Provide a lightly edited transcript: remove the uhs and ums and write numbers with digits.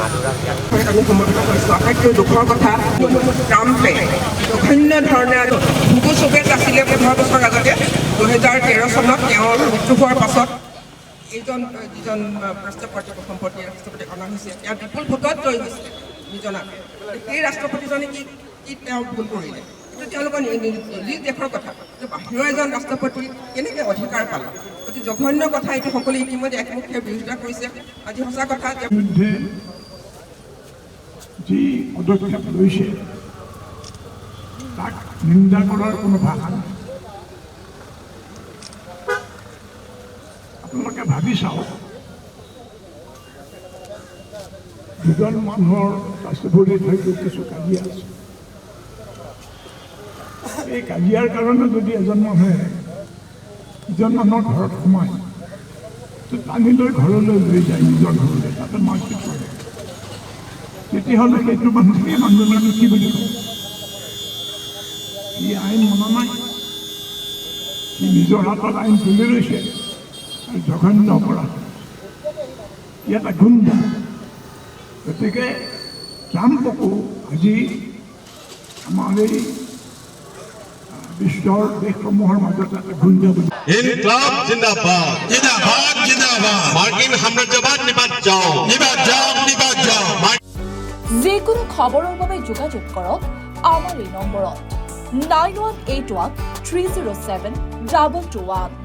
আমি সমৰ্থন কৰিছোঁ। আটাইতকৈ দুখৰ কথা ট্ৰাম্পে জঘন্য ধৰণে ভুগু চুবেট আছিলে 15 বছৰ আগতে 2013 চনত তেওঁৰ মৃত্যু হোৱাৰ পাছত যিজন ৰাষ্ট্ৰপতি সম্পত্তি ৰাষ্ট্ৰপতি অনা হৈছে তেওঁ বিপুল ভোটত জয়ী হৈছিলে নিজনাত। সেই ৰাষ্ট্ৰপতিজনে কি তেওঁ ভুল কৰিলে এইটো তেওঁলোকৰ নিজ দেশৰ কথা, বাহিৰৰ এজন ৰাষ্ট্ৰপতি কেনেকৈ অধিকাৰ পালে, অতি জঘন্য কথা। এইটো সকলোৱে ইতিমধ্যে একমুখে বিৰোধিতা কৰিছে। আজি সঁচা কথা যে যি পদক্ষেপ লৈছে তাক নিন্দা কৰাৰ কোনো ভাষা নাই। আপোনালোকে ভাবি চাওক, দুজন মানুহৰ চুবুৰীত হয়তো কিছু কাজিয়া আছে। এই কাজিয়াৰ কাৰণে যদি এজন মানুহে ইজন মানুহৰ ঘৰত সোমায়, টানি লৈ ঘৰলৈ লৈ যায়, নিজৰ ঘৰলৈ, তাতে মাৰপিট কৰে, তেতিয়াহ'লে সেইটো মানুহ সেই মানুহজনক কি বুলি কয়? সি আইন মনা নাই, সি নিজৰ হাতত আইন তুলি লৈছে আৰু জঘন্য অপৰাধ। ই এটা গুণ্ডা। গতিকে ট্ৰাম্পকো আজি আমাৰ এই বিশ্বৰ দেশসমূহৰ মাজত এটা গুণ্ডা বুলি ইনকলাব জিন্দাবাদ জিন্দাবাদ জিন্দাবাদ মাৰ্কিন সাম্ৰাজ্যবাদ নিপাত যাও নিপাত যাও নিপাত যাও। যিকোনো খবৰৰ বাবে যোগাযোগ কৰক আমাৰ এই নম্বৰত 9181 307 2221।